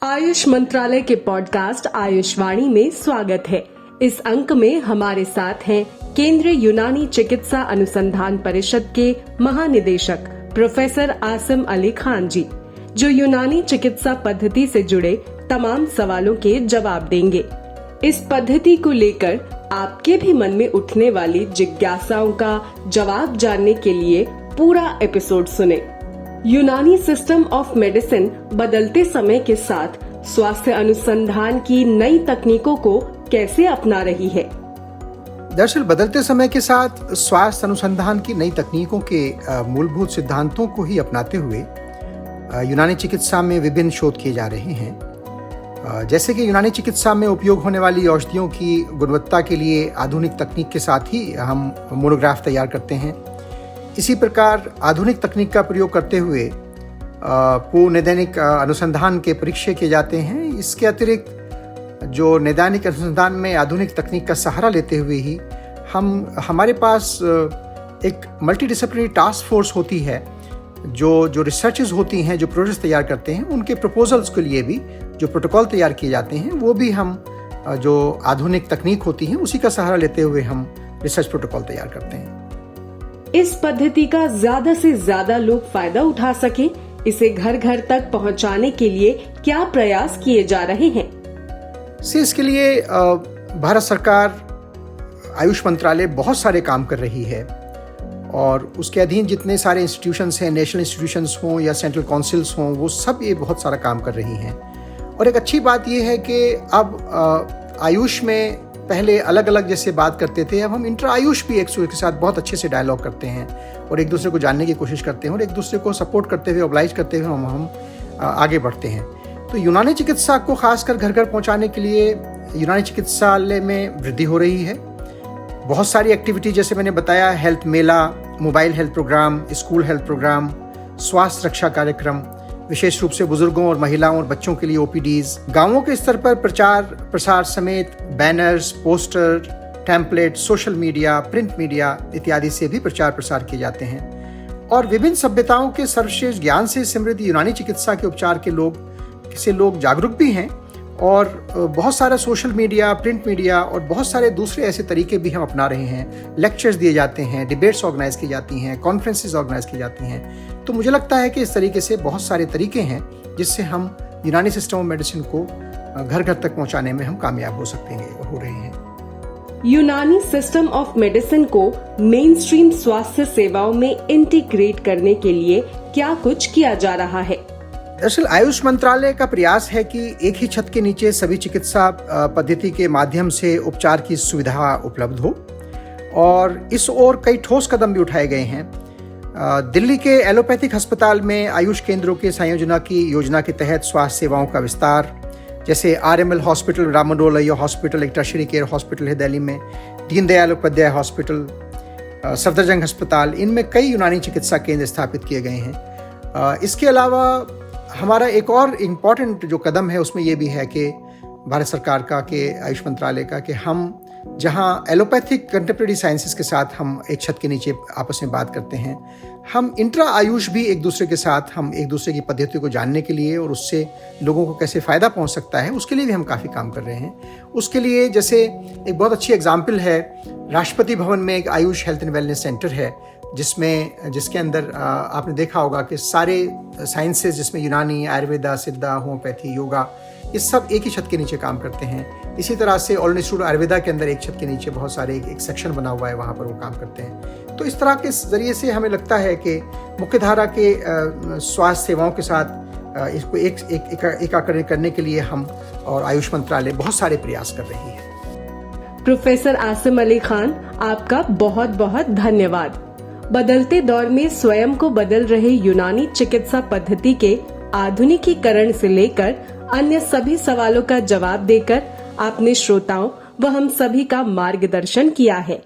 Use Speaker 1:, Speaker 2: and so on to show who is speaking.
Speaker 1: आयुष मंत्रालय के पॉडकास्ट आयुषवाणी में स्वागत है। इस अंक में हमारे साथ हैं केंद्रीय यूनानी चिकित्सा अनुसंधान परिषद के महानिदेशक प्रोफेसर आसिम अली खान जी, जो यूनानी चिकित्सा पद्धति से जुड़े तमाम सवालों के जवाब देंगे। इस पद्धति को लेकर आपके भी मन में उठने वाली जिज्ञासाओं का जवाब जानने के लिए पूरा एपिसोड सुने। यूनानी सिस्टम ऑफ मेडिसिन बदलते समय के साथ स्वास्थ्य अनुसंधान की नई तकनीकों को कैसे अपना रही है?
Speaker 2: दरअसल बदलते समय के साथ स्वास्थ्य अनुसंधान की नई तकनीकों के मूलभूत सिद्धांतों को ही अपनाते हुए यूनानी चिकित्सा में विभिन्न शोध किए जा रहे हैं। जैसे कि यूनानी चिकित्सा में उपयोग होने वाली औषधियों की गुणवत्ता के लिए आधुनिक तकनीक के साथ ही हम मोनोग्राफ तैयार करते हैं। इसी प्रकार आधुनिक तकनीक का प्रयोग करते हुए नैदानिक अनुसंधान के परीक्षण किए जाते हैं। इसके अतिरिक्त जो नैदानिक अनुसंधान में आधुनिक तकनीक का सहारा लेते हुए ही हमारे पास एक मल्टीडिसिप्लिनरी टास्क फोर्स होती है, जो रिसर्चेस होती हैं, जो प्रोजेक्ट्स तैयार करते हैं, उनके प्रपोजल्स के लिए भी जो प्रोटोकॉल तैयार किए जाते हैं वो भी हम जो आधुनिक तकनीक होती है उसी का सहारा लेते हुए हम रिसर्च प्रोटोकॉल तैयार करते हैं।
Speaker 1: इस पद्धति का ज्यादा से ज्यादा लोग फायदा उठा सके, इसे घर घर तक पहुंचाने के लिए क्या प्रयास किए जा रहे हैं?
Speaker 2: इसके लिए भारत सरकार आयुष मंत्रालय बहुत सारे काम कर रही है और उसके अधीन जितने सारे इंस्टीट्यूशंस हैं, नेशनल इंस्टीट्यूशंस हों या सेंट्रल काउंसिल्स हों, वो सब ये बहुत सारा काम कर रही हैं। और एक अच्छी बात ये है कि अब आयुष में पहले अलग अलग जैसे बात करते थे, अब हम इंट्रा आयुष भी एक दूसरे के साथ बहुत अच्छे से डायलॉग करते हैं और एक दूसरे को जानने की कोशिश करते हैं और एक दूसरे को सपोर्ट करते हुए, ऑब्लाइज करते हुए हम आगे बढ़ते हैं। तो यूनानी चिकित्सा को खासकर घर घर पहुंचाने के लिए यूनानी चिकित्सालय में वृद्धि हो रही है। बहुत सारी एक्टिविटी जैसे मैंने बताया, health mela, mobile health programme, school health programme, स्वास्थ्य रक्षा कार्यक्रम, विशेष रूप से बुजुर्गों और महिलाओं और बच्चों के लिए ओपीडीज, गांवों के स्तर पर प्रचार प्रसार समेत banners, poster, template, social media, print media इत्यादि से भी प्रचार प्रसार किए जाते हैं। और विभिन्न सभ्यताओं के सर्वश्रेष्ठ ज्ञान से समृद्ध यूनानी चिकित्सा के उपचार के लोग जागरूक भी हैं और बहुत सारा सोशल मीडिया, प्रिंट मीडिया और बहुत सारे दूसरे ऐसे तरीके भी हम अपना रहे हैं। लेक्चर्स दिए जाते हैं, डिबेट्स ऑर्गेनाइज की जाती हैं, कॉन्फ्रेंसेस ऑर्गेनाइज की जाती हैं। तो मुझे लगता है कि इस तरीके से बहुत सारे तरीके हैं जिससे हम यूनानी सिस्टम ऑफ मेडिसिन को घर घर तक पहुंचाने में हम कामयाब हो सकते हैं और हो रहे हैं।
Speaker 1: यूनानी सिस्टम ऑफ मेडिसिन को मेन स्ट्रीम स्वास्थ्य सेवाओं में इंटीग्रेट करने के लिए क्या कुछ किया जा रहा है?
Speaker 2: दरअसल आयुष मंत्रालय का प्रयास है कि एक ही छत के नीचे सभी चिकित्सा पद्धति के माध्यम से उपचार की सुविधा उपलब्ध हो और इस ओर कई ठोस कदम भी उठाए गए हैं। दिल्ली के एलोपैथिक अस्पताल में आयुष केंद्रों के संयोजना की योजना के तहत स्वास्थ्य सेवाओं का विस्तार, जैसे RML हॉस्पिटल, राममनोहर हॉस्पिटल एक टर्शियरी केयर हॉस्पिटल है दिल्ली में, दीनदयाल उपाध्याय हॉस्पिटल, सफदरजंग अस्पताल, इनमें कई यूनानी चिकित्सा केंद्र स्थापित किए गए हैं। इसके अलावा हमारा एक और इम्पॉर्टेंट जो कदम है उसमें ये भी है कि भारत सरकार का, कि आयुष मंत्रालय का, कि हम जहाँ एलोपैथिक कंटेम्प्रेरी साइंसेस के साथ हम एक छत के नीचे आपस में बात करते हैं, हम इंट्रा आयुष भी एक दूसरे के साथ हम एक दूसरे की पद्धतियों को जानने के लिए और उससे लोगों को कैसे फ़ायदा पहुंच सकता है उसके लिए भी हम काफ़ी काम कर रहे हैं। उसके लिए जैसे एक बहुत अच्छी एग्जाम्पल है, राष्ट्रपति भवन में एक Ayush health and wellness centre है जिसके अंदर आपने देखा होगा कि सारे साइंसेस, जिसमें यूनानी, आयुर्वेदा, सिद्धा, होम्योपैथी, योगा, ये सब एक ही छत के नीचे काम करते हैं। इसी तरह से ऑल इंस्टीट्यूट आयुर्वेदा के अंदर एक छत के नीचे बहुत सारे एक सेक्शन बना हुआ है, वहाँ पर वो काम करते हैं। तो इस तरह के जरिए से हमें लगता है कि मुख्यधारा के स्वास्थ्य सेवाओं के साथ इसको एकीकरण करने के लिए हम और आयुष मंत्रालय बहुत सारे प्रयास कर रही है।
Speaker 1: प्रोफेसर आसिम अली खान, आपका बहुत बहुत धन्यवाद। बदलते दौर में स्वयं को बदल रहे यूनानी चिकित्सा पद्धति के आधुनिकीकरण से लेकर अन्य सभी सवालों का जवाब देकर आपने श्रोताओं व हम सभी का मार्गदर्शन किया है।